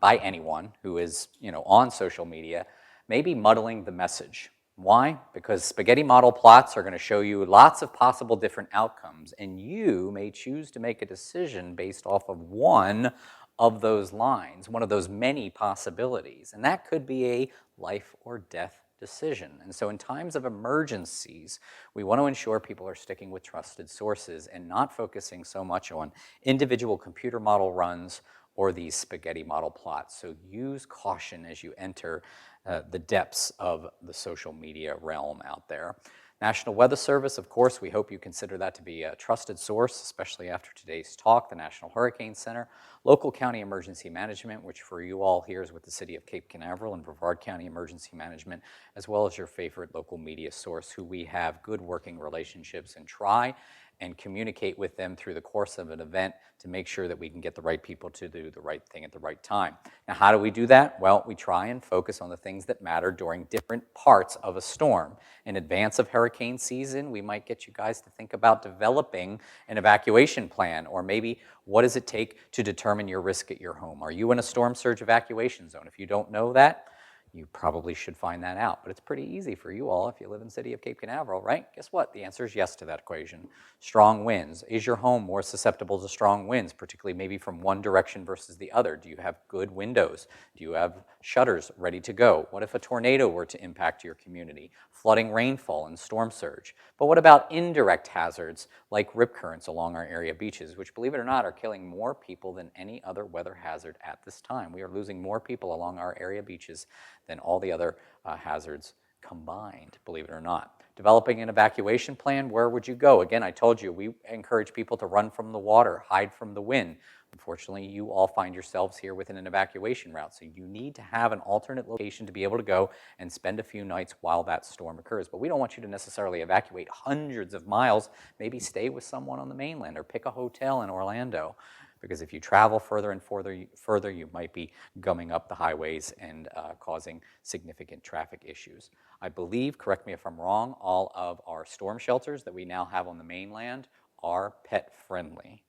by anyone who is on social media, may be muddling the message. Why? Because spaghetti model plots are going to show you lots of possible different outcomes, and you may choose to make a decision based off of one of those lines, one of those many possibilities, and that could be a life or death decision. And so in times of emergencies, we want to ensure people are sticking with trusted sources and not focusing so much on individual computer model runs or these spaghetti model plots. So use caution as you enter the depths of the social media realm out there. National Weather Service, of course, we hope you consider that to be a trusted source, especially after today's talk, the National Hurricane Center, local county emergency management, which for you all here is with the city of Cape Canaveral and Brevard County Emergency Management, as well as your favorite local media source who we have good working relationships and try and communicate with them through the course of an event to make sure that we can get the right people to do the right thing at the right time. Now, how do we do that? Well, we try and focus on the things that matter during different parts of a storm. In advance of hurricane season, we might get you guys to think about developing an evacuation plan, or maybe what does it take to determine your risk at your home? Are you in a storm surge evacuation zone? If you don't know that, You probably should find that out, but it's pretty easy for you all if you live in the city of Cape Canaveral, right? Guess what? The answer is yes to that equation. Strong winds. Is your home more susceptible to strong winds, particularly maybe from one direction versus the other? Do you have good windows? Do you have shutters ready to go? What if a tornado were to impact your community? Flooding, rainfall, and storm surge. But what about indirect hazards like rip currents along our area beaches, which, believe it or not, are killing more people than any other weather hazard at this time? We are losing more people along our area beaches than all the other hazards combined, believe it or not. Developing an evacuation plan, where would you go? Again, I told you, we encourage people to run from the water, hide from the wind. Unfortunately, you all find yourselves here within an evacuation route, so you need to have an alternate location to be able to go and spend a few nights while that storm occurs. But we don't want you to necessarily evacuate hundreds of miles. Maybe stay with someone on the mainland or pick a hotel in Orlando. Because if you travel further and further, you might be gumming up the highways and causing significant traffic issues. I believe, correct me if I'm wrong, all of our storm shelters that we now have on the mainland are pet friendly.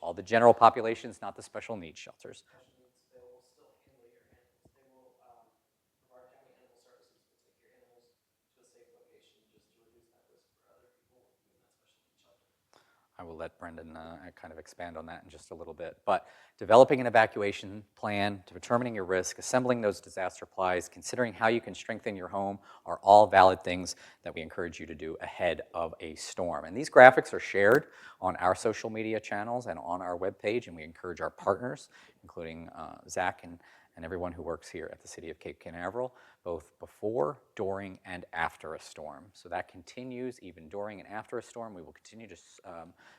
All the general populations, not the special needs shelters. They will still handle your animals. They will, Brevard County Animal Services will take your animals to a safe location just to reduce that risk for other people in that special needs shelter. I will let Brendan kind of expand on that in just a little bit. But developing an evacuation plan, determining your risk, assembling those disaster supplies, considering how you can strengthen your home are all valid things that we encourage you to do ahead of a storm. And these graphics are shared on our social media channels and on our webpage, and we encourage our partners, including Zach and everyone who works here at the City of Cape Canaveral, both before, during, and after a storm. So that continues even during and after a storm. We will continue to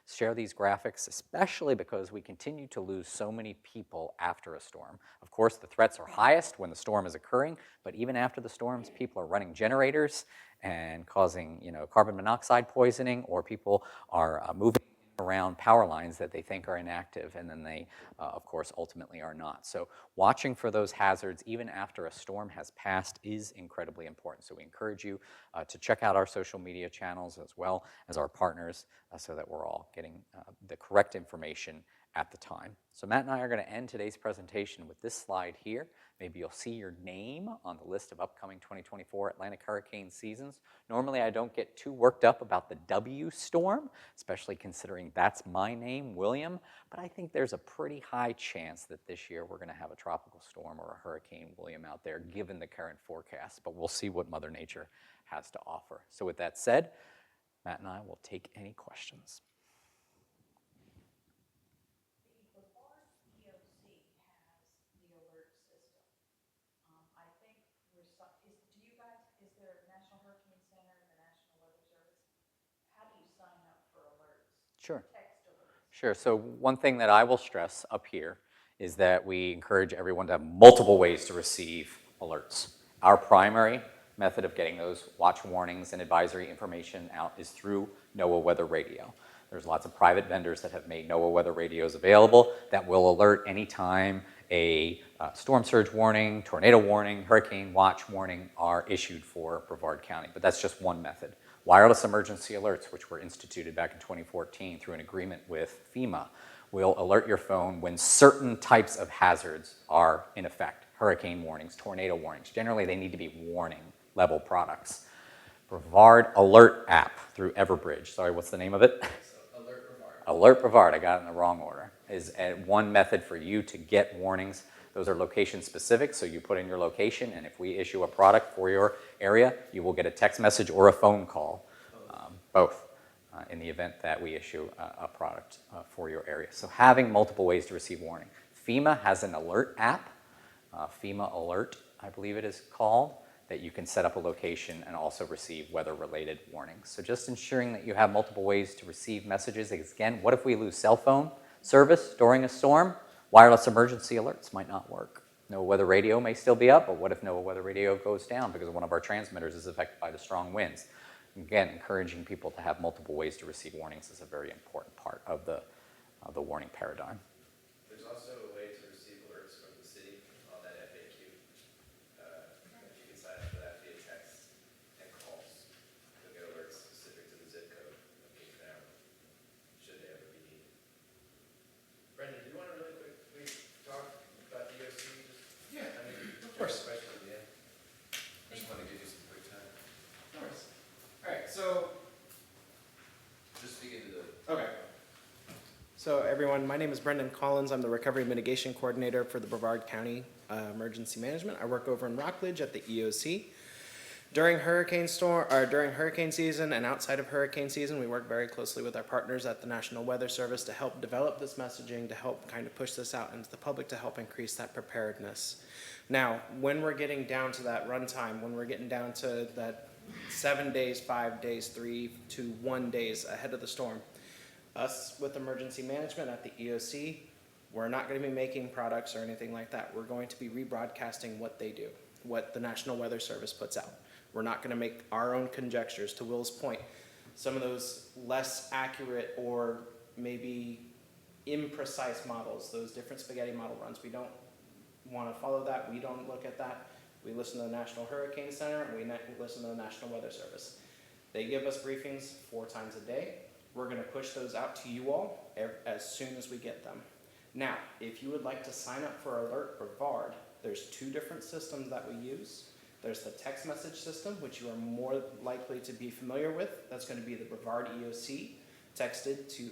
share these graphics, especially because we continue to lose so many people after a storm. Of course, the threats are highest when the storm is occurring, but even after the storms, people are running generators and causing, carbon monoxide poisoning, or people are moving around power lines that they think are inactive, and then they, of course, ultimately are not. So watching for those hazards, even after a storm has passed, is incredibly important. So we encourage you to check out our social media channels as well as our partners so that we're all getting the correct information at the time. So Matt and I are going to end today's presentation with this slide here. Maybe you'll see your name on the list of upcoming 2024 Atlantic hurricane seasons. Normally, I don't get too worked up about the W storm, especially considering that's my name, William, but I think there's a pretty high chance that this year we're going to have a tropical storm or a Hurricane William out there, given the current forecast, but we'll see what Mother Nature has to offer. So with that said, Matt and I will take any questions. Is there a National Hurricane Center and the National Weather Service? How do you sign up for alerts? Sure. Text alerts? Sure. So one thing that I will stress up here is that we encourage everyone to have multiple ways to receive alerts. Our primary method of getting those watch warnings and advisory information out is through NOAA Weather Radio. There's lots of private vendors that have made NOAA weather radios available that will alert anytime a storm surge warning, tornado warning, hurricane watch warning are issued for Brevard County. But that's just one method. Wireless emergency alerts, which were instituted back in 2014 through an agreement with FEMA, will alert your phone when certain types of hazards are in effect. Hurricane warnings, tornado warnings. Generally, they need to be warning level products. Brevard Alert app through Everbridge. Sorry, what's the name of it? Alert Brevard. Alert Brevard, I got it in the wrong order, is one method for you to get warnings. Those are location specific, so you put in your location, and if we issue a product for your area, you will get a text message or a phone call, both, in the event that we issue a product for your area. So having multiple ways to receive warning. FEMA has an alert app, FEMA Alert, I believe it is called, that you can set up a location and also receive weather-related warnings. So just ensuring that you have multiple ways to receive messages. Again, what if we lose cell phone service during a storm? Wireless emergency alerts might not work. NOAA Weather Radio may still be up, but what if NOAA Weather Radio goes down because one of our transmitters is affected by the strong winds? Again, encouraging people to have multiple ways to receive warnings is a very important part of the warning paradigm. There's also a way to receive alerts from the city on that FAQ. You can sign up for that via text and calls. You'll get alerts specific to the zip code of Cape Canaveral, should they ever be needed. Brendan, do you want to really quickly talk about DOC? Yeah, of course. So everyone, my name is Brendan Collins. I'm the Recovery Mitigation Coordinator for the Brevard County Emergency Management. I work over in Rockledge at the EOC. During hurricane season and outside of hurricane season, we work very closely with our partners at the National Weather Service to help develop this messaging, to help kind of push this out into the public, to help increase that preparedness. Now, when we're getting down to that runtime, when we're getting down to that 7 days, 5 days, 3 to 1 days ahead of the storm, us with emergency management at the EOC, we're not going to be making products or anything like that. We're going to be rebroadcasting what they do, what the National Weather Service puts out. We're not going to make our own conjectures. To Will's point, some of those less accurate or maybe imprecise models, those different spaghetti model runs, we don't want to follow that. We don't look at that. We listen to the National Hurricane Center and we listen to the National Weather Service. They give us briefings 4 times a day. We're going to push those out to you all as soon as we get them. Now, if you would like to sign up for Alert Brevard, there's 2 different systems that we use. There's the text message system, which you are more likely to be familiar with. That's going to be the Brevard EOC, texted to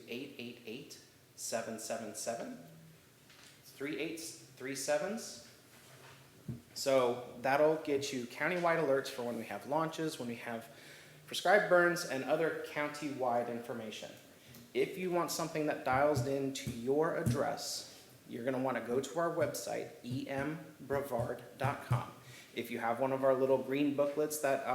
888-777. 3 8s, 3 7s. So that'll get you countywide alerts for when we have launches, when we have prescribed burns, and other county-wide information. If you want something that dials into your address, you're going to want to go to our website, embrevard.com. If you have one of our little green booklets that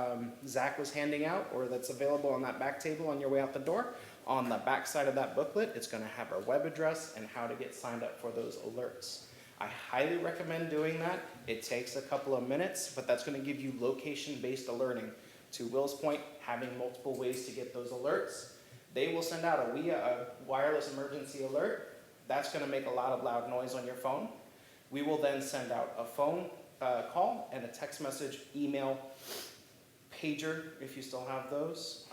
Zach was handing out, or that's available on that back table on your way out the door, on the back side of that booklet, it's going to have our web address and how to get signed up for those alerts. I highly recommend doing that. It takes a couple of minutes, but that's going to give you location-based alerting. To Will's point, having multiple ways to get those alerts, they will send out a wireless emergency alert. That's going to make a lot of loud noise on your phone. We will then send out a phone call and a text message, email, pager, if you still have those.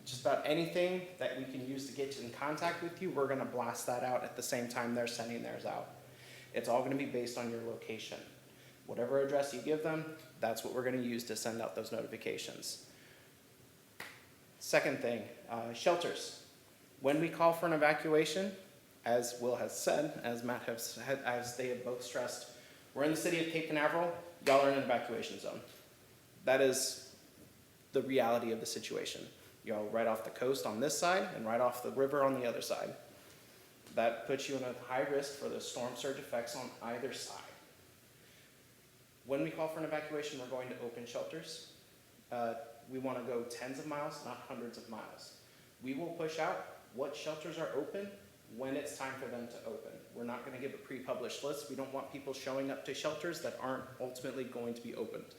Just about anything that we can use to get in contact with you, we're going to blast that out at the same time they're sending theirs out. It's all going to be based on your location. Whatever address you give them, that's what we're going to use to send out those notifications. Second thing, shelters. When we call for an evacuation, as Will has said, as Matt has said, as they have both stressed, we're in the city of Cape Canaveral, y'all are in an evacuation zone. That is the reality of the situation. Y'all right off the coast on this side and right off the river on the other side. That puts you in a high risk for the storm surge effects on either side. When we call for an evacuation, we're going to open shelters. We want to go tens of miles, not hundreds of miles. We will push out what shelters are open when it's time for them to open. We're not going to give a pre-published list. We don't want people showing up to shelters that aren't ultimately going to be opened.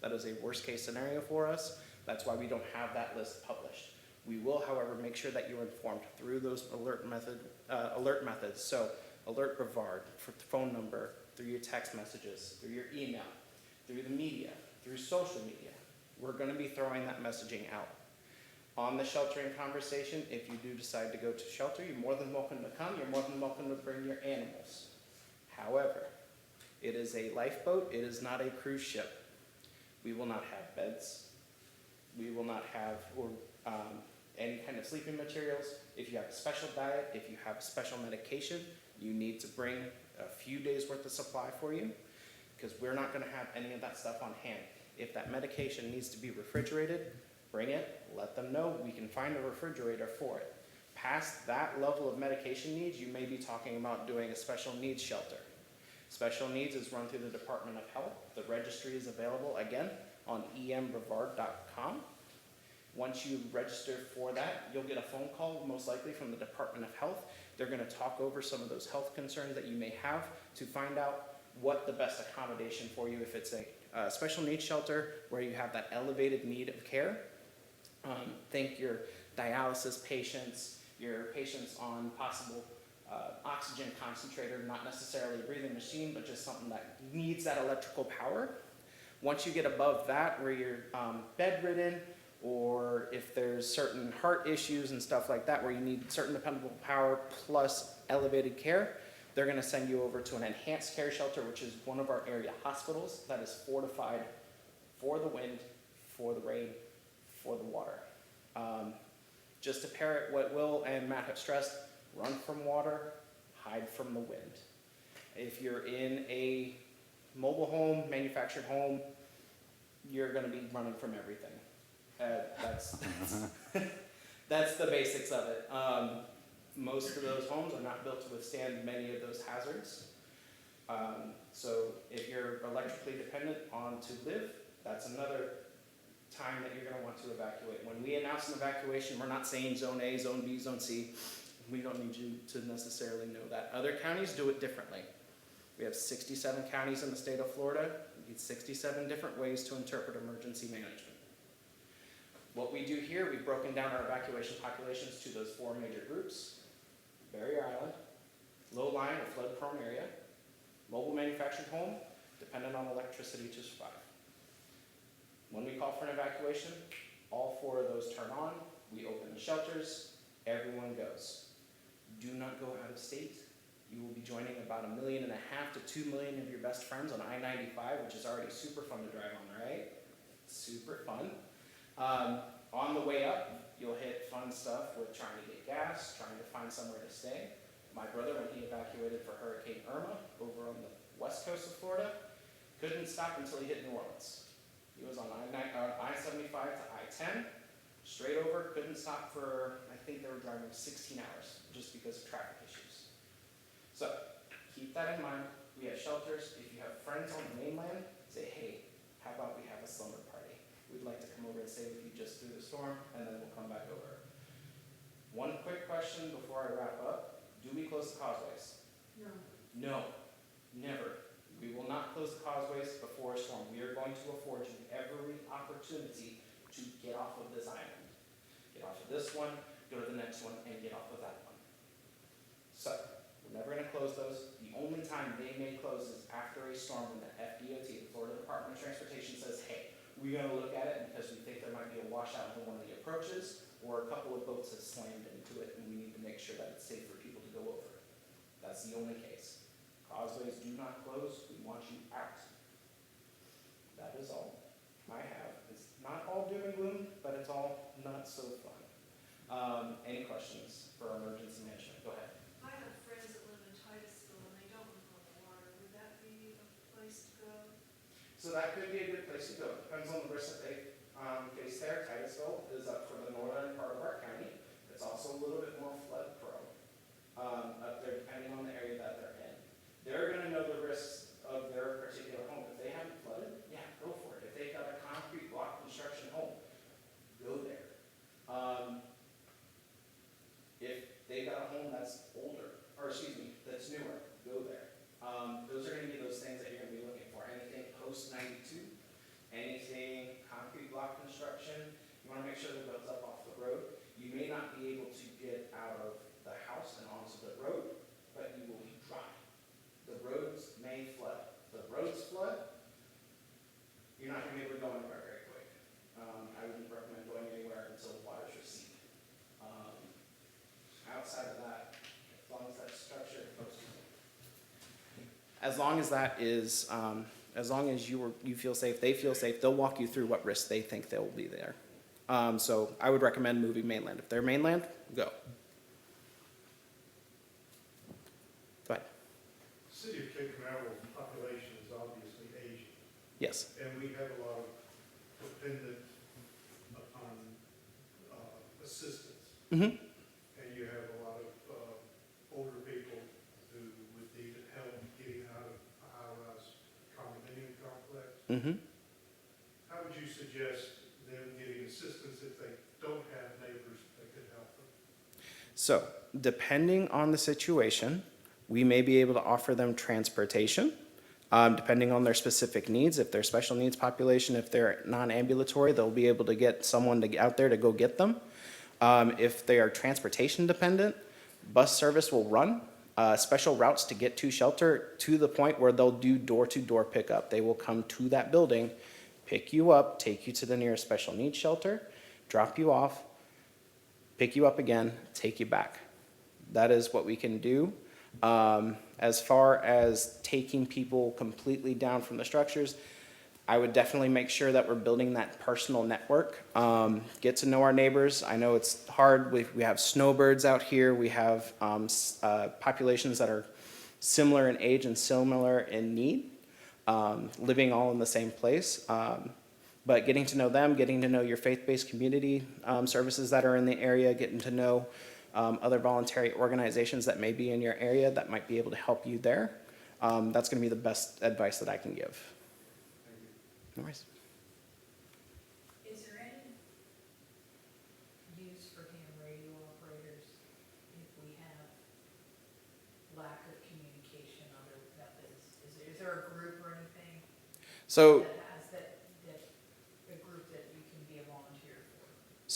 That is a worst case scenario for us. That's why we don't have that list published. We will, however, make sure that you're informed through those alert methods. So Alert Brevard, for phone number, through your text messages, through your email, through the media, through social media. We're going to be throwing that messaging out. On the sheltering conversation, if you do decide to go to shelter, you're more than welcome to come. You're more than welcome to bring your animals. However, it is a lifeboat. It is not a cruise ship. We will not have beds. We will not have any kind of sleeping materials. If you have a special diet, if you have a special medication, you need to bring a few days worth of supply for you, because we're not going to have any of that stuff on hand. If that medication needs to be refrigerated, bring it, let them know. We can find a refrigerator for it. Past that level of medication needs, you may be talking about doing a special needs shelter. Special needs is run through the Department of Health. The registry is available, again, on embrevard.com. Once you register for that, you'll get a phone call, most likely from the Department of Health. They're going to talk over some of those health concerns that you may have to find out what the best accommodation for you, if it's a special needs shelter where you have that elevated need of care. Think your dialysis patients, your patients on possible oxygen concentrator, not necessarily a breathing machine, but just something that needs that electrical power. Once you get above that, where you're bedridden, or if there's certain heart issues and stuff like that where you need certain dependable power plus elevated care, they're going to send you over to an enhanced care shelter, which is one of our area hospitals that is fortified for the wind, for the rain, for the water. Just to parrot what Will and Matt have stressed, run from water, hide from the wind. If you're in a mobile home, manufactured home, you're gonna be running from everything. That's that's the basics of it. Most of those homes are not built to withstand many of those hazards. So if you're electrically dependent on to live, that's another time that you're gonna want to evacuate. When we announce an evacuation, we're not saying zone A, zone B, zone C. We don't need you to necessarily know that. Other counties do it differently. We have 67 counties in the state of Florida. We need 67 different ways to interpret emergency management. What we do here, we've broken down our evacuation populations to those 4 major groups: barrier island, low-lying or flood-prone area, mobile manufactured home, dependent on electricity to survive. When we call for an evacuation, all 4 of those turn on. We open the shelters, everyone goes. Do not go out of state. You will be joining about 1.5 million to 2 million of your best friends on I-95, which is already super fun to drive on, right? Super fun. On the way up, you'll hit fun stuff with trying to get gas, trying to find somewhere to stay. My brother, when he evacuated for Hurricane Irma over on the west coast of Florida, couldn't stop until he hit New Orleans. He was on I-75 to I-10, straight over, couldn't stop for, I think they were driving 16 hours just because of traffic issues. So keep that in mind. We have shelters. If you have friends on the mainland, say, hey, how about we have a slumber party? We'd like to come over and stay with you just through the storm, and then we'll come back over. One quick question before I wrap up. Do we close the causeways? No. No, never. We will not close the causeways before a storm. We are going to afford you every opportunity to get off of this island. Get off of this one, go to the next one, and get off of that one. So, we're never going to close those. The only time they may close is after a storm when the FDOT, the Florida Department of Transportation, says, hey, we're going to look at it because we think there might be a washout in one of the approaches, or a couple of boats have slammed into it, and we need to make sure that it's safe for people to go over. That's the only case. Causeways do not close. We want you out. That is all I have. It's not all doom and gloom, but it's all not so fun. Any questions for emergency management? Go ahead. I have friends that live in Titusville and they don't live on the water. Would that be a place to go? So that could be a good place to go. Depends on the risk that they face there. Titusville is up for the northern part of our county. It's also a little bit more flood prone up there, depending on the area that they're in. They're going to know the risks of their particular home. If they haven't flooded, yeah, go for it. If they've got a concrete block construction home, go there. If they've got a home that's older, or excuse me, that's newer, go there. Those are going to be those things that you're going to be looking for. Anything post-92, anything concrete block construction, you want to make sure that goes up off the road. You may not be able to get out of the house and onto the road, but you will be dry. The roads may flood. The roads flood, you're not going to be able to go anywhere very quick. I wouldn't recommend going anywhere until the water's receded. Outside of that, as long as that structure, as long as that is, as long as you feel safe, they feel safe, they'll walk you through what risks they think they'll be there. So I would recommend moving mainland. If they're mainland, go. Go ahead. City of Cape Canaveral population is obviously Asian, Yes. and we have a lot of dependent upon assistance. Mm-hmm. And you have a lot of older people who would need help getting out of a high-rise condominium complex. Mm-hmm. How would you suggest them getting assistance if they don't have neighbors that could help them? So, depending on the situation, we may be able to offer them transportation, depending on their specific needs. If they're special needs population, if they're non-ambulatory, they'll be able to get someone to get out there to go get them. If they are transportation dependent, bus service will run special routes to get to shelter to the point where they'll do door-to-door pickup. They will come to that building, pick you up, take you to the nearest special needs shelter, drop you off, pick you up again, take you back. That is what we can do. As far as taking people completely down from the structures, I would definitely make sure that we're building that personal network. Get to know our neighbors. I know it's hard. We have snowbirds out here. We have populations that are similar in age and similar in need, living all in the same place. But getting to know them, getting to know your faith-based community services that are in the area, getting to know other voluntary organizations that may be in your area that might be able to help you there. That's going to be the best advice that I can give. No worries. Is there any use for ham radio operators if we have lack of communication, other methods? Is there a group or anything So, that has a group that you can be a volunteer for?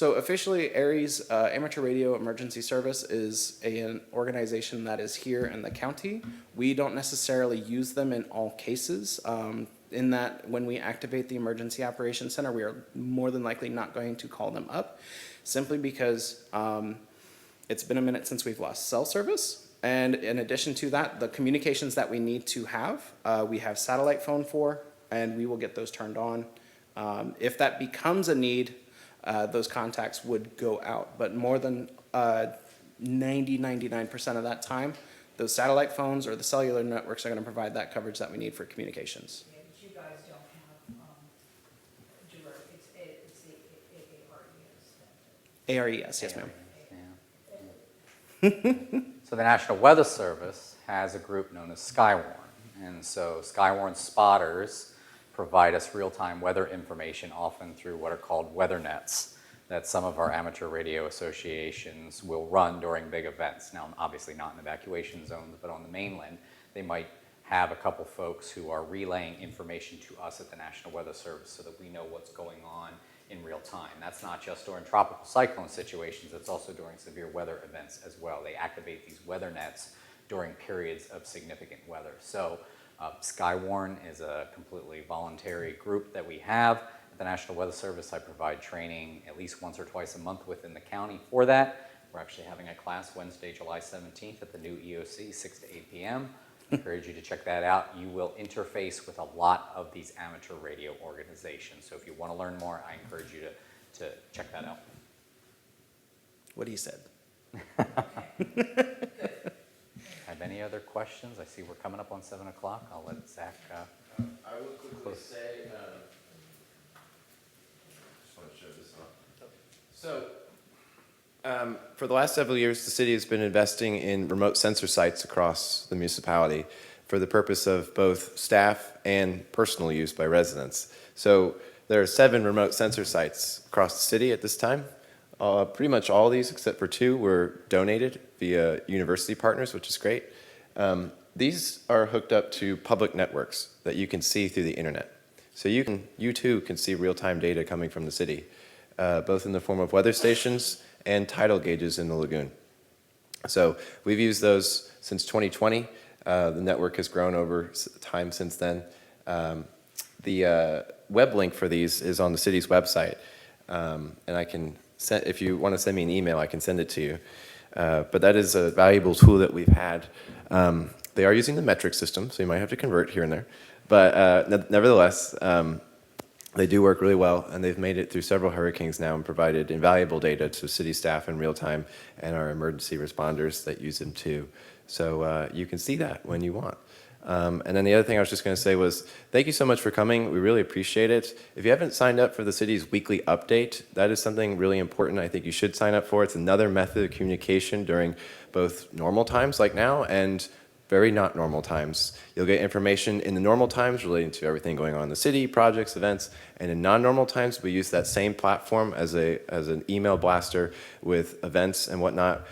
so officially, ARES Amateur Radio Emergency Service is an organization that is here in the county. We don't necessarily use them in all cases. In that, when we activate the Emergency Operations Center, we are more than likely not going to call them up, simply because it's been a minute since we've lost cell service. And in addition to that, the communications that we need to have, we have satellite phone for, and we will get those turned on. If that becomes a need, those contacts would go out. But more than 99% of that time, those satellite phones or the cellular networks are going to provide that coverage that we need for communications. Yeah, but you guys don't have direct, it's the AARES. ARES, yes, ma'am. So the National Weather Service has a group known as Skywarn. And so Skywarn spotters provide us real-time weather information, often through what are called weather nets, that some of our amateur radio associations will run during big events. Now, obviously not in evacuation zones, but on the mainland, they might have a couple folks who are relaying information to us at the National Weather Service so that we know what's going on in real time. That's not just during tropical cyclone situations, it's also during severe weather events as well. They activate these weather nets during periods of significant weather. So Skywarn is a completely voluntary group that we have. At the National Weather Service, I provide training at least once or twice a month within the county for that. We're actually having a class Wednesday, July 17th at the new EOC, 6 to 8 p.m. I encourage you to check that out. You will interface with a lot of these amateur radio organizations. So if you want to learn more, I encourage you to check that out. What he said. Have any other questions? I see we're coming up on 7 o'clock. I'll let Zach. I will quickly say, just want to show this off. So, for the last several years, the city has been investing in remote sensor sites across the municipality for the purpose of both staff and personal use by residents. So there are 7 remote sensor sites across the city at this time. Pretty much all of these, except for 2, were donated via university partners, which is great. These are hooked up to public networks that you can see through the internet. So you too can see real-time data coming from the city, both in the form of weather stations and tidal gauges in the lagoon. So we've used those since 2020. The network has grown over time since then. The web link for these is on the city's website, and I can send, if you want to send me an email, I can send it to you. But that is a valuable tool that we've had. They are using the metric system, so you might have to convert here and there. But nevertheless, they do work really well, and they've made it through several hurricanes now and provided invaluable data to city staff in real time and our emergency responders that use them too. So you can see that when you want. And then the other thing I was just going to say was, thank you so much for coming. We really appreciate it. If you haven't signed up for the city's weekly update, that is something really important I think you should sign up for. It's another method of communication during both normal times like now and very not normal times. You'll get information in the normal times relating to everything going on in the city, projects, events, and in non-normal times, we use that same platform as an email blaster with events and whatnot.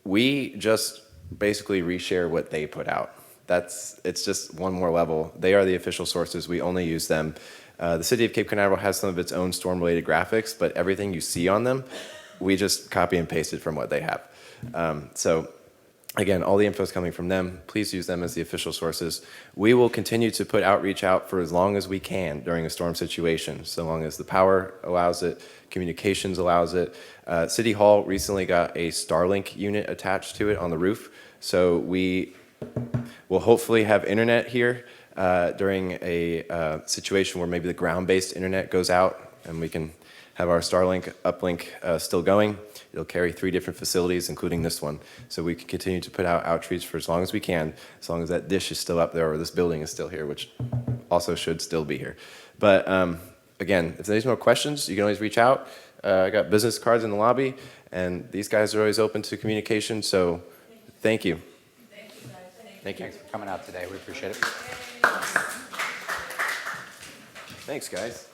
We just basically reshare what they put out. It's just one more level. They are the official sources. We only use them. The city of Cape Canaveral has some of its own storm-related graphics, but everything you see on them, we just copy and paste it from what they have. So again, all the info is coming from them. Please use them as the official sources. We will continue to put outreach out for as long as we can during a storm situation, so long as the power allows it, communications allows it. City Hall recently got a Starlink unit attached to it on the roof, so we will hopefully have internet here during a situation where maybe the ground-based internet goes out and we can have our Starlink uplink still going. It'll carry 3 different facilities, including this one. So we can continue to put out outreach for as long as we can, as long as that dish is still up there or this building is still here, which also should still be here. But again, if there's more questions, you can always reach out. I got business cards in the lobby, and these guys are always open to communication, so thank you. Thank you, guys. Thank you. Thanks for coming out today. We appreciate it. Thanks, guys.